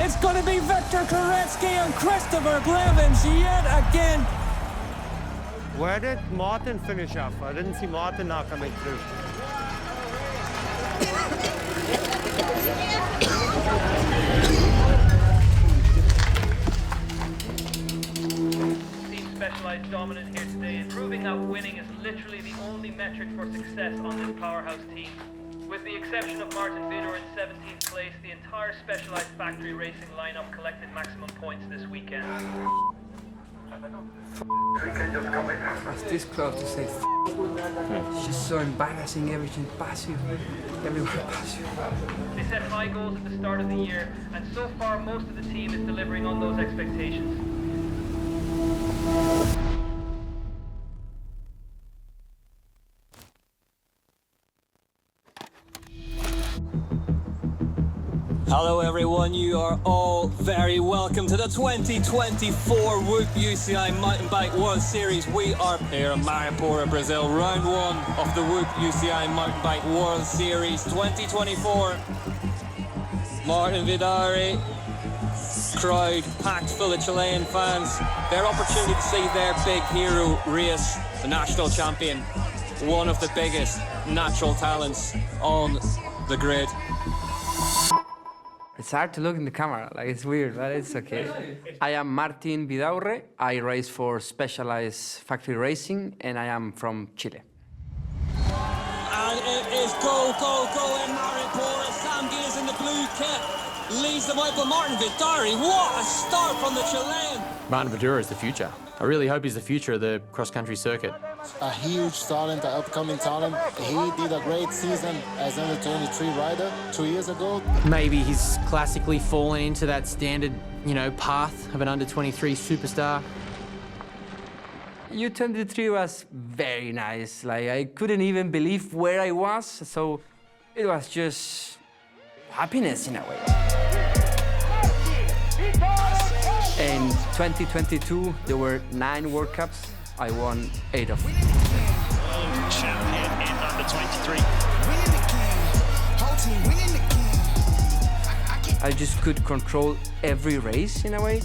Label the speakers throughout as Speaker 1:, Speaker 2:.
Speaker 1: It's going to be Victor Koretsky and Christopher Blevins yet again.
Speaker 2: Where did Martin finish off? I didn't see Martin now coming through.
Speaker 3: Team Specialized dominant here today, and proving that winning is literally the only metric for success on this powerhouse team. With the exception of Martin Vidaurre in 17th place, the entire Specialized factory racing lineup collected maximum points this weekend.
Speaker 4: It's this close to say It's just so embarrassing, everything passive, everyone passive.
Speaker 3: They set high goals at the start of the year, and so far most of the team is delivering on those expectations.
Speaker 1: Hello everyone, you are all very welcome to the 2024 Whoop UCI Mountain Bike World Series. We are here in Maripora, Brazil, round one of the Whoop UCI Mountain Bike World Series 2024. Martin Vidaurre, crowd packed full of Chilean fans. Their opportunity to see their big hero race, the national champion, one of the biggest natural talents on the grid.
Speaker 4: It's hard to look in the camera, like it's weird, but it's okay. I am Martin Vidaurre. I race for Specialized Factory Racing, and I am from Chile.
Speaker 1: And it is go, go, go in Maripora. Sam Gies in the blue kit leads them out, but Martin Vidaurre, what a start from the Chilean.
Speaker 5: Martin Vidaurre is the future. I really hope he's the future of the cross-country circuit.
Speaker 6: A huge talent, an upcoming talent. He did a great season as under 23 rider 2 years ago.
Speaker 5: Maybe he's classically fallen into that standard, path of an under 23 superstar.
Speaker 4: U23 was very nice. Like, I couldn't even believe where I was, so it was just happiness in a way. In 2022, there were 9 World Cups. I won 8 of them.
Speaker 7: Champion in under 23.
Speaker 4: I just could control every race in a way.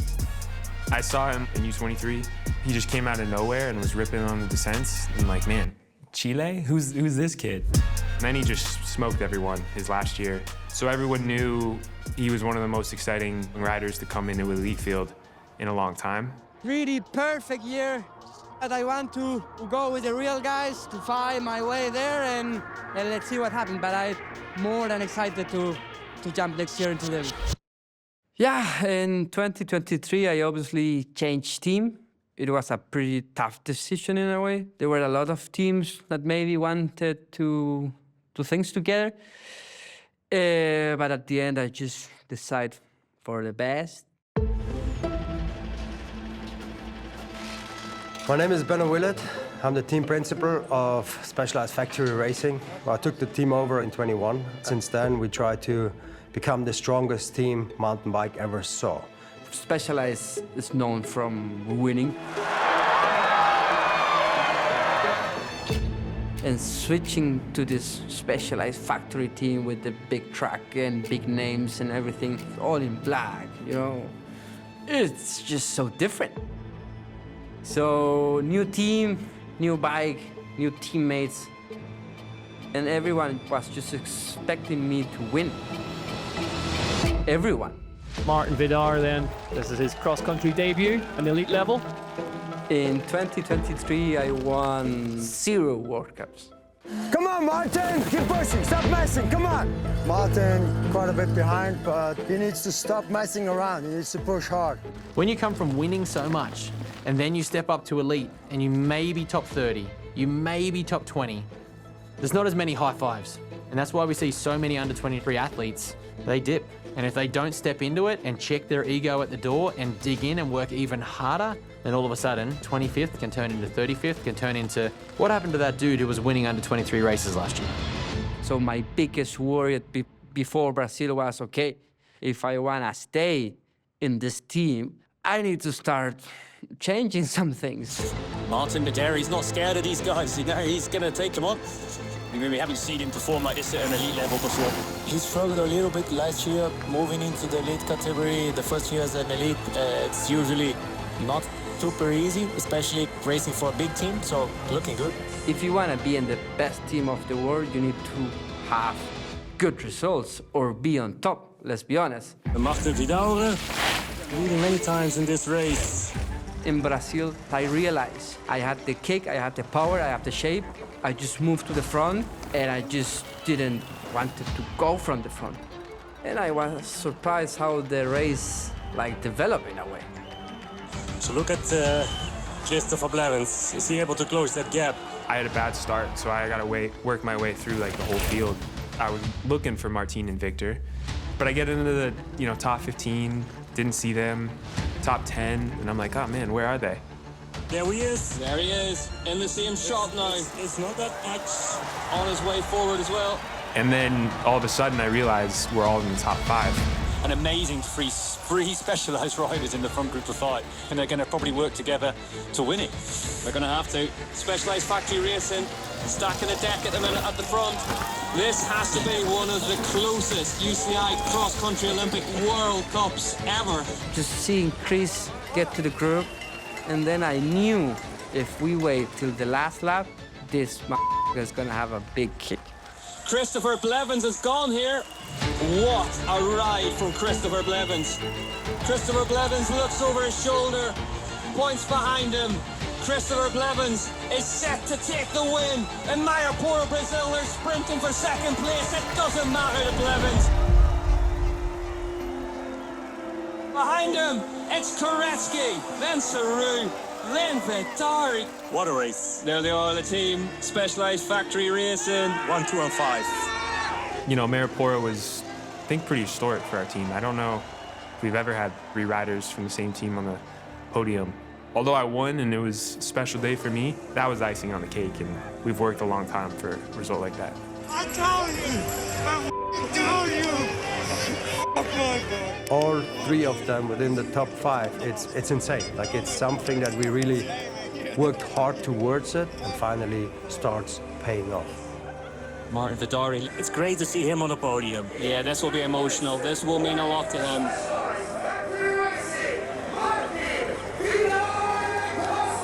Speaker 8: I saw him in U23. He just came out of nowhere and was ripping on the descents. I'm like, man, Chile? Who's this kid? And then he just smoked everyone his last year. So everyone knew he was one of the most exciting riders to come into elite field in a long time.
Speaker 1: Really perfect year, and I want to go with the real guys to find my way there, and let's see what happens. But I'm more than excited to jump next year into them.
Speaker 4: Yeah, in 2023, I obviously changed team. It was a pretty tough decision in a way. There were a lot of teams that maybe wanted to do things together. But at the end, I just decided for the best.
Speaker 2: My name is Benno Willett. I'm the team principal of Specialized Factory Racing. I took the team over in 21. Since then, we tried to become the strongest team mountain bike ever saw.
Speaker 4: Specialized is known from winning. And switching to this Specialized Factory team with the big track and big names and everything, all in black, it's just so different. So, new team, new bike, new teammates, and everyone was just expecting me to win. Everyone.
Speaker 9: Martin Vidaurre then, this is his cross-country debut on the elite level.
Speaker 4: In 2023, I won 0 World Cups.
Speaker 2: Come on, Martin! Keep pushing, stop messing, come on! Martin, quite a bit behind, but he needs to stop messing around. He needs to push hard.
Speaker 5: When you come from winning so much, and then you step up to elite, and you may be top 30, you may be top 20, there's not as many high fives. And that's why we see so many under 23 athletes, they dip. And if they don't step into it and check their ego at the door and dig in and work even harder, then all of a sudden, 25th can turn into 35th, can turn into... What happened to that dude who was winning under 23 races last year?
Speaker 4: So my biggest worry before Brazil was, okay, if I want to stay in this team, I need to start changing some things.
Speaker 1: Martin Vidaurre, he's not scared of these guys, he's going to take them on.
Speaker 7: I mean, we haven't seen him perform like this at an elite level before.
Speaker 6: He struggled a little bit last year, moving into the elite category. The first year as an elite, it's usually not super easy, especially racing for a big team, so looking good.
Speaker 4: If you want to be in the best team of the world, you need to have good results or be on top, let's be honest.
Speaker 7: Martin Vidaurre, leading many times in this race.
Speaker 4: In Brazil, I realized I had the kick, I had the power, I have the shape. I just moved to the front and I just didn't want to go from the front. And I was surprised how the race developed in a way.
Speaker 7: So look at Christopher Blevins. Is he able to close that gap?
Speaker 8: I had a bad start, so I got to work my way through the whole field. I was looking for Martin and Victor, but I get into the top 15, didn't see them, top 10, and I'm like, oh man, where are they?
Speaker 7: There he is.
Speaker 1: There he is, in the same shot now.
Speaker 7: It's not that much.
Speaker 1: On his way forward as well.
Speaker 8: And then all of a sudden I realized we're all in the top 5.
Speaker 7: An amazing three specialised riders in the front group of 5, and they're going to probably work together to win it.
Speaker 1: They're going to have to. Specialised factory racing, stacking a deck at the minute at the front. This has to be one of the closest UCI cross-country Olympic World Cups ever.
Speaker 4: Just seeing Chris get to the group, and then I knew if we wait till the last lap, this is going to have a big kick.
Speaker 1: Christopher Blevins has gone here. What a ride from Christopher Blevins. Christopher Blevins looks over his shoulder, points behind him. Christopher Blevins is set to take the win. In Maripora, Brazil, they're sprinting for second place. It doesn't matter to Blevins. Behind him, it's Koretsky, then Saru, then Viduarre.
Speaker 7: What a race.
Speaker 1: There they are, the team. Specialized factory racing.
Speaker 7: 1, 2, and 5.
Speaker 8: Maripora was, I think, pretty historic for our team. I don't know if we've ever had 3 riders from the same team on the podium. Although I won and it was a special day for me, that was icing on the cake, and we've worked a long time for a result like that.
Speaker 7: I told you! Oh my God.
Speaker 2: All 3 of them within the top 5, it's insane. It's something that we really worked hard towards it and finally starts paying off.
Speaker 7: Martin Vidaurre, it's great to see him on the podium.
Speaker 1: Yeah, this will be emotional. This will mean a lot to him.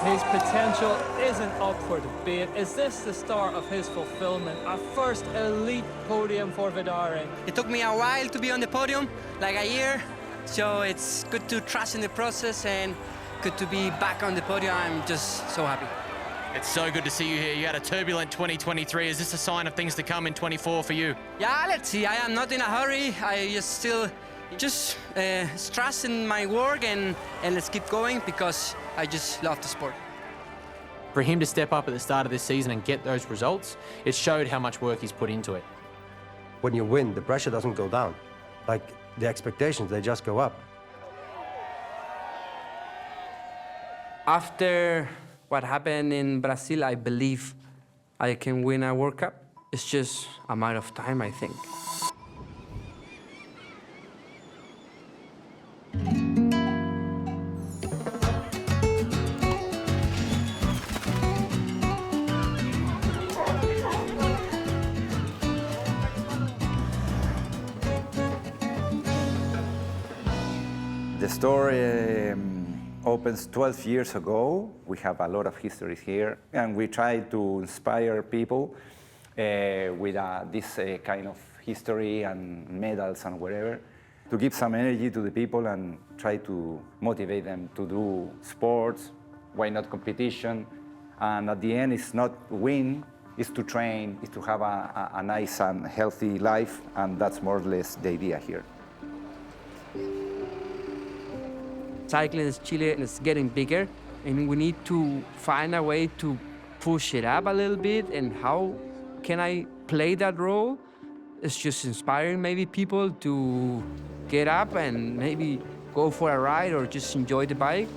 Speaker 9: His potential isn't up for debate. Is this the start of his fulfillment? A first elite podium for Viduarre.
Speaker 10: It took me a while to be on the podium, like a year. So it's good to trust in the process and good to be back on the podium. I'm just so happy.
Speaker 5: It's so good to see you here. You had a turbulent 2023. Is this a sign of things to come in 24 for you?
Speaker 10: Yeah, let's see. I am not in a hurry. I still trust in my work and let's keep going because I just love the sport.
Speaker 5: For him to step up at the start of this season and get those results, it showed how much work he's put into it.
Speaker 2: When you win, the pressure doesn't go down. The expectations, they just go up.
Speaker 4: After what happened in Brazil, I believe I can win a World Cup. It's just a matter of time, I think.
Speaker 11: The store opens 12 years ago. We have a lot of histories here, and we try to inspire people with this kind of history and medals and whatever, to give some energy to the people and try to motivate them to do sports, why not competition, and at the end it's not win, it's to train, it's to have a nice and healthy life, and that's more or less the idea here.
Speaker 4: Cycling in Chile is getting bigger, and we need to find a way to push it up a little bit. And how can I play that role? It's just inspiring maybe people to get up and maybe go for a ride or just enjoy the bike.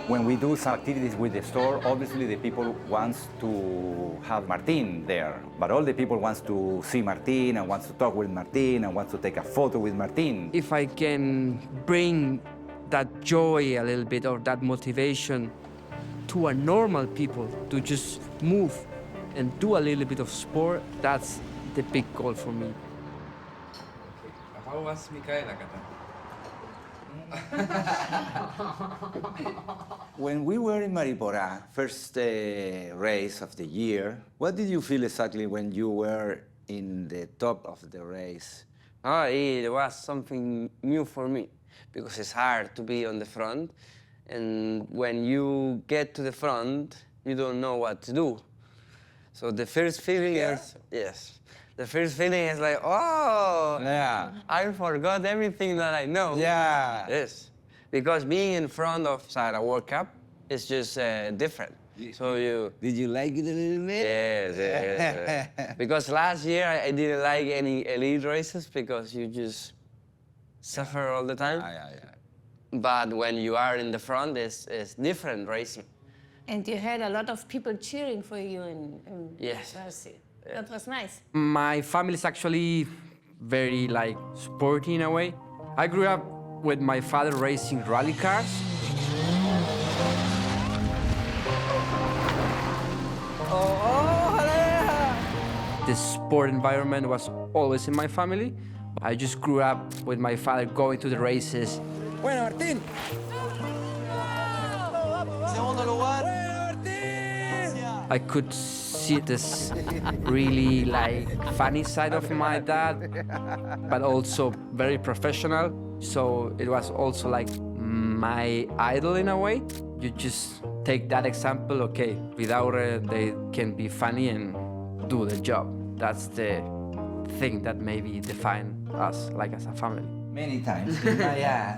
Speaker 11: When we do some activities with the store, obviously the people want to have Martin there, but all the people want to see Martin and want to talk with Martin and want to take a photo with Martin.
Speaker 4: If I can bring that joy a little bit or that motivation to a normal people to just move and do a little bit of sport, that's the big goal for me.
Speaker 12: How was Michaela,
Speaker 11: When we were in Maripora, first race of the year, what did you feel exactly when you were in the top of the race?
Speaker 10: Oh, it was something new for me because it's hard to be on the front. And when you get to the front, you don't know what to do. So the first feeling is, yes. The first feeling is like, oh,
Speaker 11: Yeah.
Speaker 10: I forgot everything that I know.
Speaker 11: Yeah.
Speaker 10: Yes. Because being in front of a World Cup is just different. So
Speaker 11: Did you like it a little bit?
Speaker 10: Yes. Because last year I didn't like any elite races because you just suffer all the time.
Speaker 11: Yeah.
Speaker 10: But when you are in the front, it's different racing.
Speaker 13: And you had a lot of people cheering for you in
Speaker 10: Yes.
Speaker 13: Brazil. That was nice.
Speaker 4: My family is actually very like sporty in a way. I grew up with my father racing rally cars. The sport environment was always in my family. I just grew up with my father going to the races.
Speaker 12: Bueno, Martín. Segundo lugar.
Speaker 4: I could see this really like funny side of my dad, but also very professional. So it was also like my idol in a way. You just take that example, okay, Vidaurre, they can be funny and do the job. That's the thing that maybe define us like as a family.
Speaker 12: Many times. Yeah.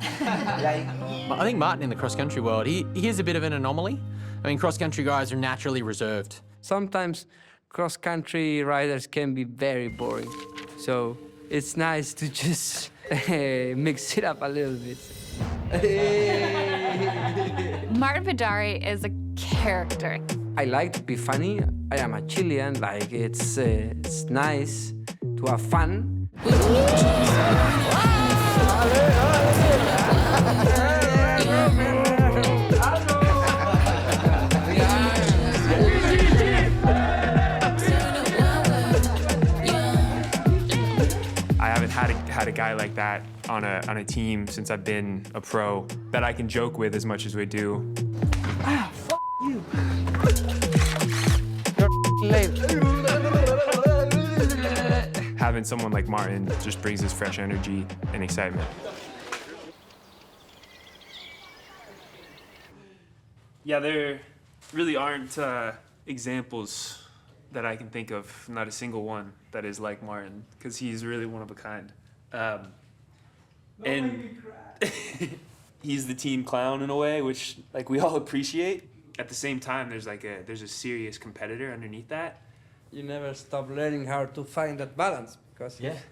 Speaker 5: I think Martin in the cross-country world, he is a bit of an anomaly. I mean, cross-country guys are naturally reserved.
Speaker 4: Sometimes cross-country riders can be very boring. So it's nice to just mix it up a little bit.
Speaker 14: Martin Vidaurre is a character.
Speaker 4: I like to be funny. I am a Chilean, like it's nice to have fun.
Speaker 8: I haven't had a guy like that on a team since I've been a pro that I can joke with as much as we do.
Speaker 4: Ah, f you. You're late.
Speaker 8: Having someone like Martin just brings this fresh energy and excitement. Yeah, there really aren't examples that I can think of, not a single one that is like Martin, because he's really one of a kind. And he's the team clown in a way, which like we all appreciate. At the same time, there's a serious competitor underneath that.
Speaker 4: You never stop learning how to find that balance, because if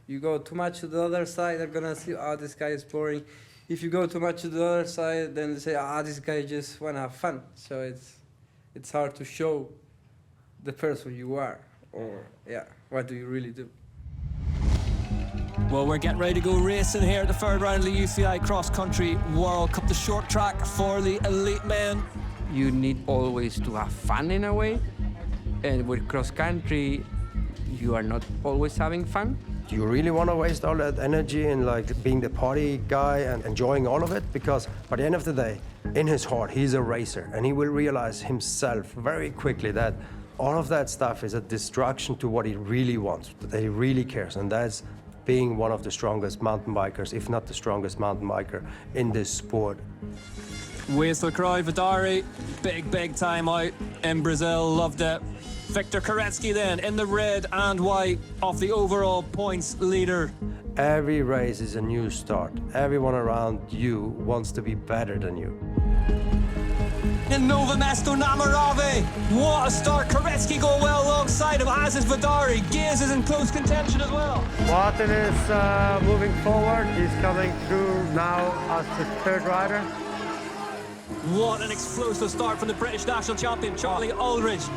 Speaker 4: you go too much to the other side, they're gonna see, oh, this guy is boring. If you go too much to the other side, then they say, ah, this guy just wanna have fun. So it's hard to show the person you are, or what do you really do?
Speaker 9: Well, we're getting ready to go racing here at the third round of the UCI Cross Country World Cup, the short track for the elite men.
Speaker 4: You need always to have fun in a way, and with cross country, you are not always having fun.
Speaker 2: Do you really want to waste all that energy in like being the party guy and enjoying all of it? Because by the end of the day, in his heart, he's a racer, and he will realize himself very quickly that all of that stuff is a distraction to what he really wants, that he really cares, and that's being one of the strongest mountain bikers, if not the strongest mountain biker in this sport.
Speaker 9: Whistle cry, Vidaurre, big time out in Brazil, loved it. Victor Koretsky then in the red and white of the overall points leader.
Speaker 2: Every race is a new start. Everyone around you wants to be better than you.
Speaker 9: In Nova Mesto Namarave, what a start. Koretsky going well alongside him, as is Vidaurre. Giz is in close contention as well.
Speaker 2: Martin is moving forward. He's coming through now as the third rider.
Speaker 9: What an explosive start from the British national champion, Charlie Aldridge.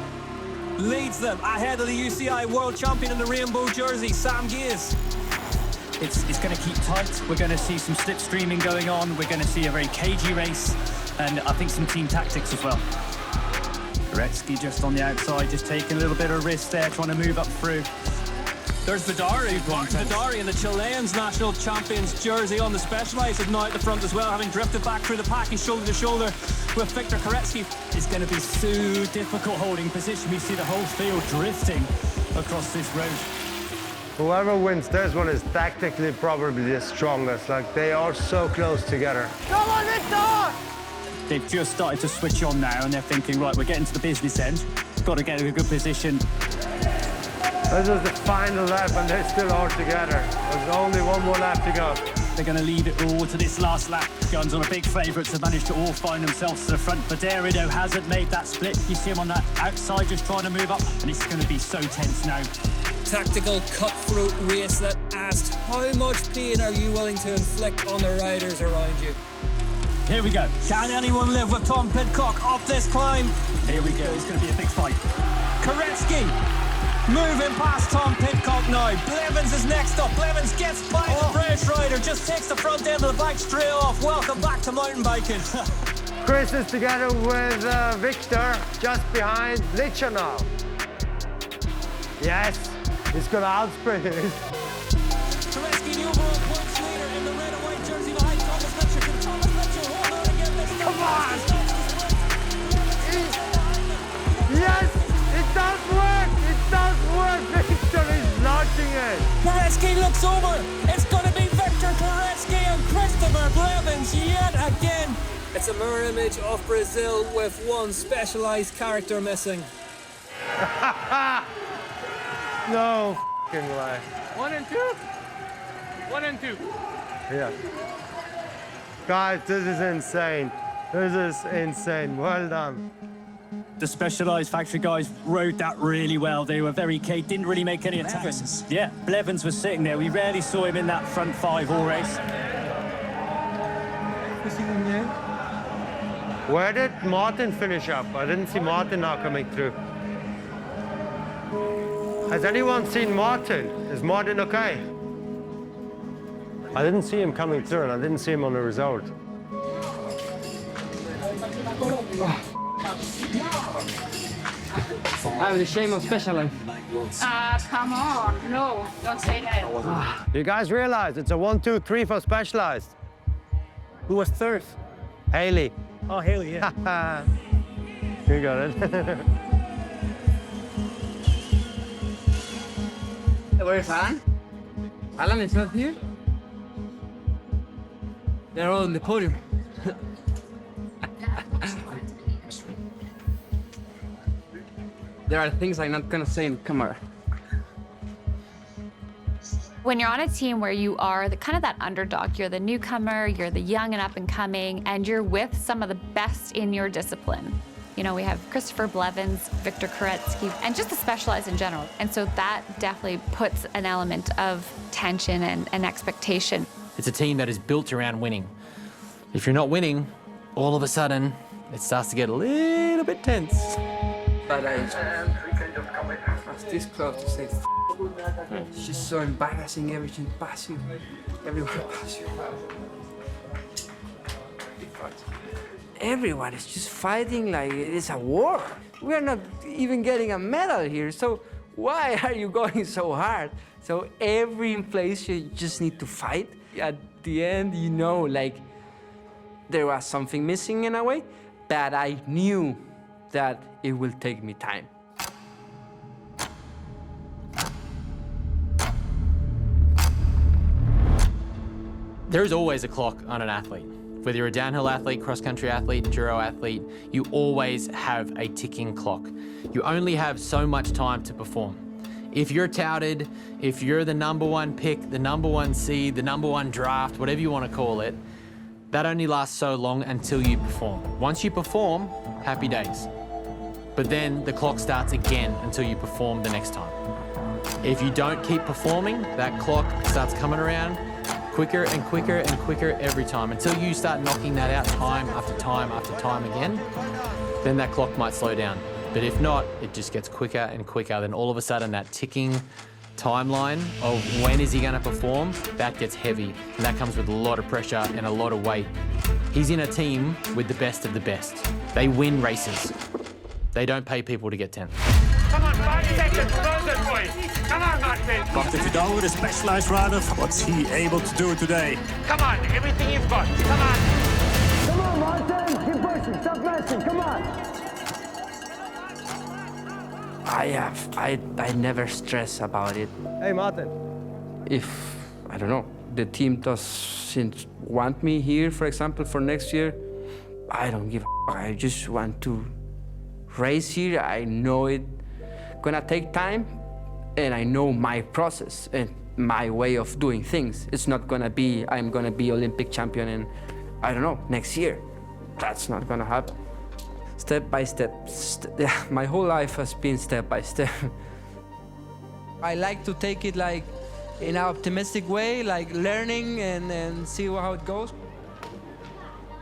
Speaker 9: Leads them ahead of the UCI world champion in the rainbow jersey, Sam Giz.
Speaker 15: It's going to keep tight. We're going to see some slipstreaming going on. We're going to see a very cagey race, and I think some team tactics as well. Koretsky just on the outside, just taking a little bit of risk there, trying to move up through.
Speaker 9: There's Vidaurre, Martin Vidaurre in the Chileans national champions jersey on the Specialized, and now at the front as well, having drifted back through the pack. He's shoulder to shoulder with Victor Koretsky.
Speaker 15: It's going to be so difficult holding position. We see the whole field drifting across this road.
Speaker 16: Whoever wins this one is tactically probably the strongest. Like, they are so close together.
Speaker 15: Come on, Victor! They've just started to switch on now, and they're thinking, right, we're getting to the business end. Got to get in a good position.
Speaker 16: This is the final lap, and they're still all together. There's only one more lap to go.
Speaker 15: They're going to leave it all to this last lap. Guns on a big favourite to manage to all find themselves to the front. Vidaurre, though, hasn't made that split. You see him on that outside just trying to move up, and it's going to be so tense now.
Speaker 9: Tactical cutthroat race that asked, how much pain are you willing to inflict on the riders around you?
Speaker 15: Here we go.
Speaker 9: Can anyone live with Tom Pidcock up this climb?
Speaker 15: Here we go. It's going to be a big fight.
Speaker 9: Koretsky moving past Tom Pidcock now. Blevins is next up. Blevins gets by the British rider, just takes the front end of the bike straight off. Welcome back to mountain biking.
Speaker 16: Chris is together with Victor just behind Licha now. Yes, he's going to outsprint it.
Speaker 9: Koretsky, the overall points leader in the red and white jersey behind Thomas Mitchell. Can Thomas Mitchell hold on again this time?
Speaker 16: Come on! Yes, it does work! It does work! Victor is launching it!
Speaker 9: Koretsky looks over. It's going to be Victor Koretsky and Christopher Blevins yet again. It's a mirror image of Brazil with one Specialized character missing.
Speaker 16: No f***ing way.
Speaker 5: 1 and 2. 1 and 2.
Speaker 16: Yeah. Guys, this is insane. This is insane. Well done.
Speaker 15: The Specialized factory guys rode that really well. They were very keen, didn't really make any attacks. Yeah, Blevins was sitting there. We rarely saw him in that front five all race.
Speaker 16: Where did Martin finish up? I didn't see Martin now coming through. Has anyone seen Martin? Is Martin okay? I didn't see him coming through, and I didn't see him on the result.
Speaker 4: I'm ashamed of Specialized.
Speaker 13: Come on. No, don't say that.
Speaker 16: You guys realize it's a 1, 2, 3 for Specialized.
Speaker 15: Who was third?
Speaker 16: Haley.
Speaker 15: Oh, Haley, yeah.
Speaker 16: You got it.
Speaker 4: Where's Alan? Alan is not here. They're all on the podium. There are things I'm not gonna say in camera.
Speaker 14: When you're on a team where you are kind of that underdog, you're the newcomer, you're the young and up and coming, and you're with some of the best in your discipline. You know, we have Christopher Blevins, Victor Koretsky, and just the Specialized in general. And so that definitely puts an element of tension and expectation.
Speaker 5: It's a team that is built around winning. If you're not winning, all of a sudden, it starts to get a little bit tense.
Speaker 4: But I was this close to say, it's just so embarrassing, everything pass you, everyone pass you. Everyone is just fighting like it's a war. We are not even getting a medal here, so why are you going so hard? So every place you just need to fight. At the end, you know, like there was something missing in a way, but I knew that it will take me time.
Speaker 5: There is always a clock on an athlete. Whether you're a downhill athlete, cross-country athlete, enduro athlete, you always have a ticking clock. You only have so much time to perform. If you're touted, if you're the #1 pick, the #1 seed, the #1 draft, whatever you want to call it, that only lasts so long until you perform. Once you perform, happy days. But then the clock starts again until you perform the next time. If you don't keep performing, that clock starts coming around quicker and quicker and quicker every time until you start knocking that out time after time after time again, then that clock might slow down. But if not, it just gets quicker and quicker. Then all of a sudden that ticking timeline of when is he going to perform, that gets heavy. And that comes with a lot of pressure and a lot of weight. He's in a team with the best of the best. They win races. They don't pay people to get 10th.
Speaker 15: Come on, 5 seconds, frozen boys. Come on, Martin. Martin Vidaurre, the specialized rider. What's he able to do today? Come on, everything you've got. Come on.
Speaker 17: Come on, Martin. Keep pushing. Stop messing. Come on.
Speaker 4: I never stress about it.
Speaker 2: Hey, Martin.
Speaker 4: If, I don't know, the team doesn't want me here, for example, for next year, I don't give a I just want to race here. I know it gonna take time, and I know my process and my way of doing things. It's not gonna be, I'm gonna be Olympic champion in, I don't know, next year. That's not gonna happen. Step by step. Yeah, my whole life has been step by step. I like to take it like in an optimistic way, like learning and see how it goes.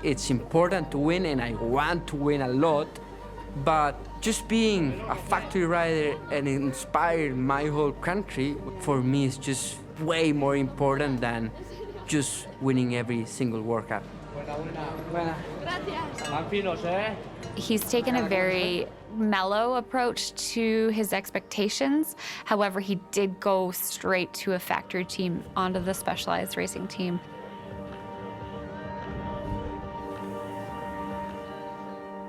Speaker 4: It's important to win, and I want to win a lot, but just being a factory rider and inspire my whole country, for me, is just way more important than just winning every single workout.
Speaker 14: He's taken a very mellow approach to his expectations. However, he did go straight to a factory team onto the specialized racing team.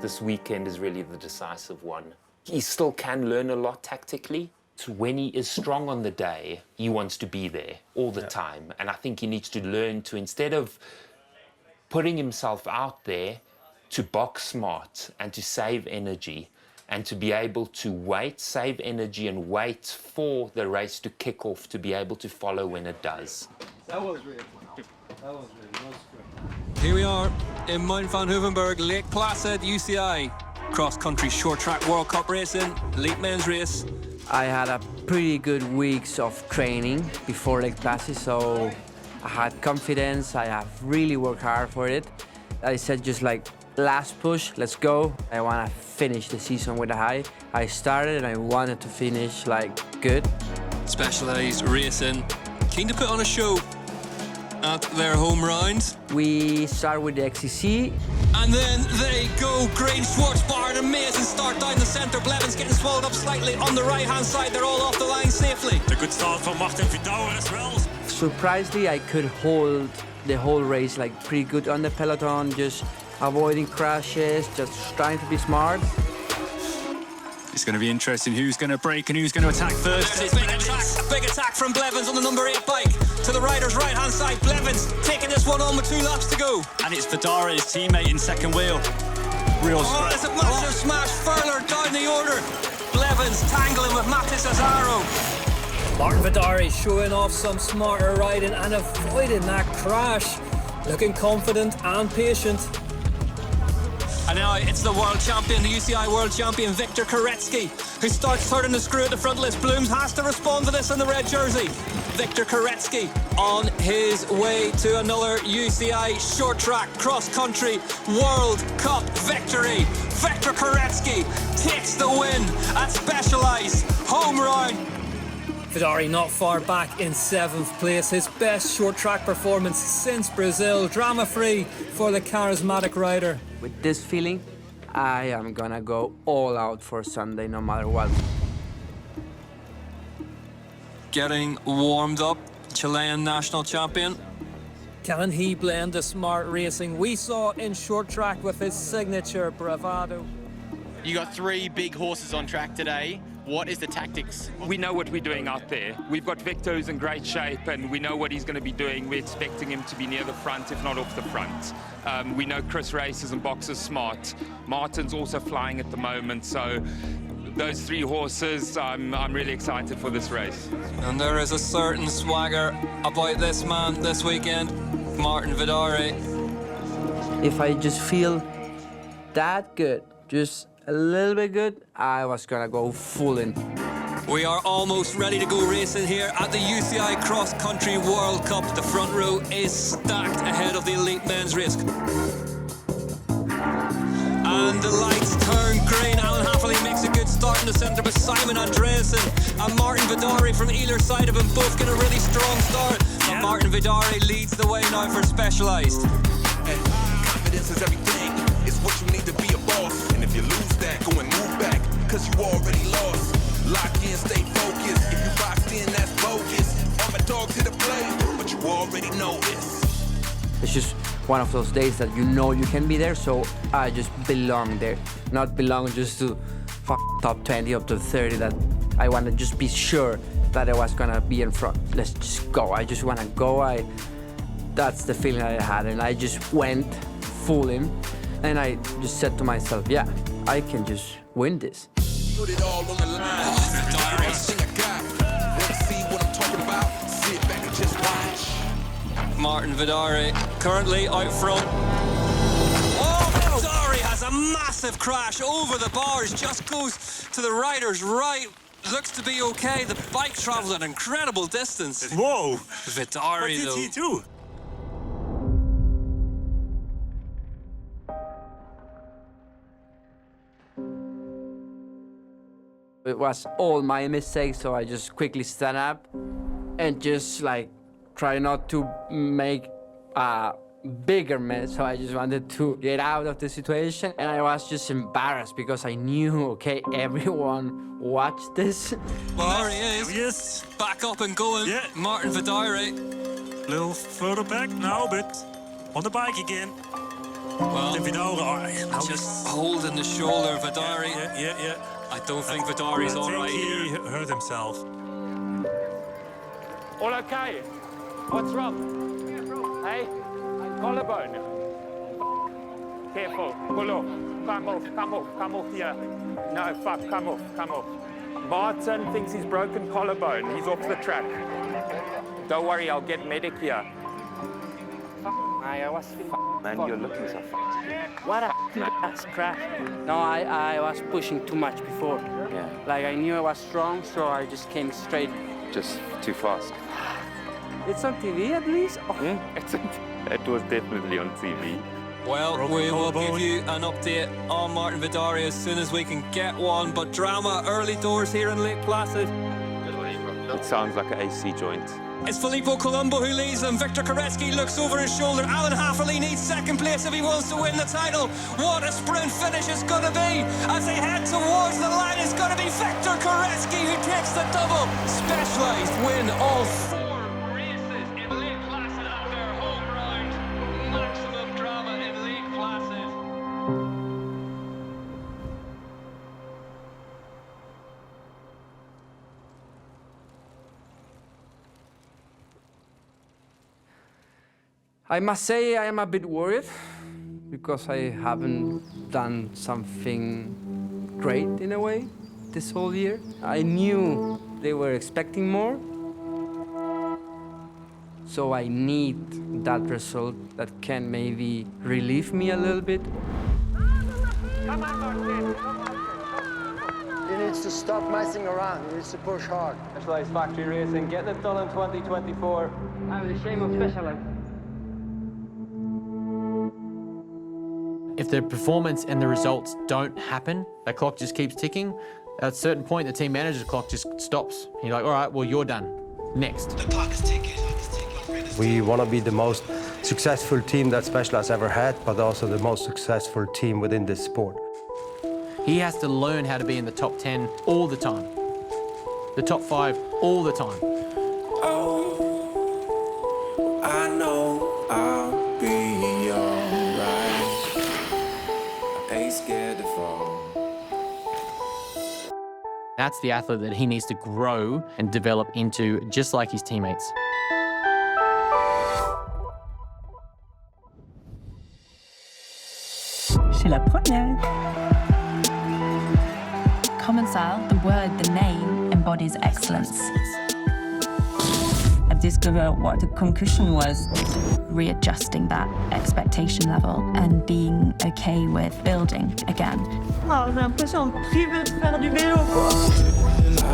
Speaker 18: This weekend is really the decisive one. He still can learn a lot tactically. So when he is strong on the day, he wants to be there all the time. And I think he needs to learn to, instead of putting himself out there, to box smart and to save energy and to be able to wait, save energy and wait for the race to kick off to be able to follow when it does.
Speaker 17: That was really good. That was good.
Speaker 1: Here we are in Mount Van Hoevenberg, Lake Placid, UCI. Cross-country short-track World Cup racing, elite men's race.
Speaker 4: I had a pretty good weeks of training before Lake Placid, so I had confidence. I have really worked hard for it. I said just like, last push, let's go. I want to finish the season with a high. I started and I wanted to finish like good.
Speaker 1: Specialized racing, keen to put on a show at their home round.
Speaker 4: We start with the XCC.
Speaker 1: And then they go. Green, Schwarzbar, an amazing start down the centre. Blevins getting swallowed up slightly on the right-hand side. They're all off the line safely.
Speaker 15: A good start from Martin Vidaurre as well.
Speaker 4: Surprisingly, I could hold the whole race like pretty good on the peloton, just avoiding crashes, just trying to be smart.
Speaker 9: It's going to be interesting who's going to break and who's going to attack first.
Speaker 1: There's a big attack from Blevins on the number 8 bike. To the rider's right-hand side, Blevins taking this one on with 2 laps to go.
Speaker 15: And it's Vidaurre, his teammate, in second wheel. Real
Speaker 1: Oh, there's a massive smash. Furler down the order. Blevins tangling with Matis Azaro. Martin Vidaurre showing off some smarter riding and avoiding that crash. Looking confident and patient. And now it's the world champion, the UCI world champion, Viktor Koretsky, who starts turning the screw at the front list. Blooms has to respond to this in the red jersey. Viktor Koretsky on his way to another UCI short track cross country World Cup victory. Viktor Koretsky takes the win at Specialized home round. Vidaurre not far back in 7th place, his best short track performance since Brazil. Drama-free for the charismatic rider.
Speaker 4: With this feeling, I am gonna go all out for Sunday no matter what.
Speaker 1: Getting warmed up, Chilean national champion. Can he blend the smart racing we saw in short track with his signature bravado?
Speaker 19: You got 3 big horses on track today. What is the tactics?
Speaker 18: We know what we're doing out there. We've got Victor who's in great shape and we know what he's going to be doing. We're expecting him to be near the front, if not off the front. We know Chris races and boxes smart. Martin's also flying at the moment, so those 3 horses, I'm really excited for this race.
Speaker 1: And there is a certain swagger about this man this weekend, Martin Vidaurre.
Speaker 4: If I just feel that good, just a little bit good, I was gonna go full in.
Speaker 1: We are almost ready to go racing here at the UCI Cross Country World Cup. The front row is stacked ahead of the elite men's race. And the lights turn green. Alan Haffley makes a good start in the centre, but Simon Andreasen and Martin Vidaurre from either side of him both get a really strong start. But Martin Vidaurre leads the way now for Specialized.
Speaker 20: Confidence is everything. It's what you need to be a lost. And if you lose that, go and move back, cause you already lost. Lock in, stay focused. If you boxed in, that's bogus. All my dogs hit a play, but you already know this.
Speaker 4: It's just one of those days that you know you can be there, so I just belong there. Not belong just to top 20, up to 30, that I want to just be sure that I was gonna be in front. Let's just go. I just want to go. That's the feeling I had, and I just went full in, and I just said to myself, yeah, I can just win this.
Speaker 20: Put it all on the line. Everything I got. Want to see what I'm talking about? Sit back and just watch.
Speaker 1: Martin Vidaurre currently out front. Oh, Vidaurre has a massive crash over the bars, just goes to the rider's right. Looks to be okay. The bike travelled an incredible distance.
Speaker 21: Whoa!
Speaker 1: Vidaurre, though.
Speaker 21: What did he do?
Speaker 4: It was all my mistakes, so I just quickly stand up and just like try not to make a bigger mess. So I just wanted to get out of the situation, and I was just embarrassed because I knew, okay, everyone watched this.
Speaker 1: Well, there he is.
Speaker 21: Yes.
Speaker 1: Back up and going.
Speaker 21: Yeah.
Speaker 1: Martin Vidaurre.
Speaker 21: Little further back now, but on the bike again.
Speaker 1: Well,
Speaker 21: Vidaurre,
Speaker 1: just holding the shoulder, Vidaurre.
Speaker 21: Yeah.
Speaker 1: I don't think Vidaurre's all right here.
Speaker 21: He hurt himself.
Speaker 22: All okay? What's wrong? Hey? Collarbone. Careful. Pull off. Come off here. No, fuck, come off. Martin thinks he's broken collarbone. He's off the track. Don't worry, I'll get medic here. I was
Speaker 23: Man, you're looking so
Speaker 22: What a ass crash.
Speaker 24: No, I was pushing too much before.
Speaker 23: Yeah.
Speaker 24: Like I knew I was strong, so I just came straight.
Speaker 23: Just too fast.
Speaker 24: It's on TV at least? Oh.
Speaker 23: It was definitely on TV.
Speaker 1: Well, we will give you an update on Martin Vidaurre as soon as we can get one, but drama early doors here in Lake Placid.
Speaker 23: It sounds like an AC joint.
Speaker 1: It's Filippo Colombo who leads them. Victor Koretsky looks over his shoulder. Alan Hafferly needs second place if he wants to win the title. What a sprint finish it's going to be. As they head towards the line, it's going to be Victor Koretsky who takes the double. Specialized win all 4 races in Lake Placid at their home ground. Maximum drama in Lake Placid.
Speaker 4: I must say I am a bit worried because I haven't done something great in a way this whole year. I knew they were expecting more, so I need that result that can maybe relieve me a little bit.
Speaker 17: Come on, Martin. He needs to stop messing around. He needs to push hard.
Speaker 3: Specialized factory racing, getting it done in 2024.
Speaker 24: I'm ashamed of Specialized.
Speaker 5: If the performance and the results don't happen, the clock just keeps ticking. At a certain point, the team manager's clock just stops. You're like, all right, well, you're done. Next.
Speaker 20: The clock is ticking.
Speaker 2: We want to be the most successful team that Specialized ever had, but also the most successful team within this sport.
Speaker 5: He has to learn how to be in the top 10 all the time. The top 5 all the time.
Speaker 20: Oh, I know I'll be alright. I ain't scared to fall.
Speaker 5: That's the athlete that he needs to grow and develop into, just like his teammates.
Speaker 25: Chez la première. Commensal, the word, the name, embodies excellence. I've discovered what the concussion was, readjusting that expectation level and being okay with building again.
Speaker 17: Oh, j'ai l'impression de priver de faire du vélo, quoi.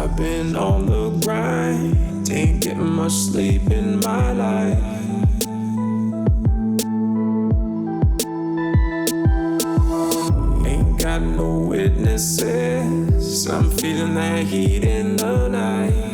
Speaker 20: I've been on the grind, ain't getting much sleep in my life. Ain't got no witnesses, I'm feeling that heat in the night.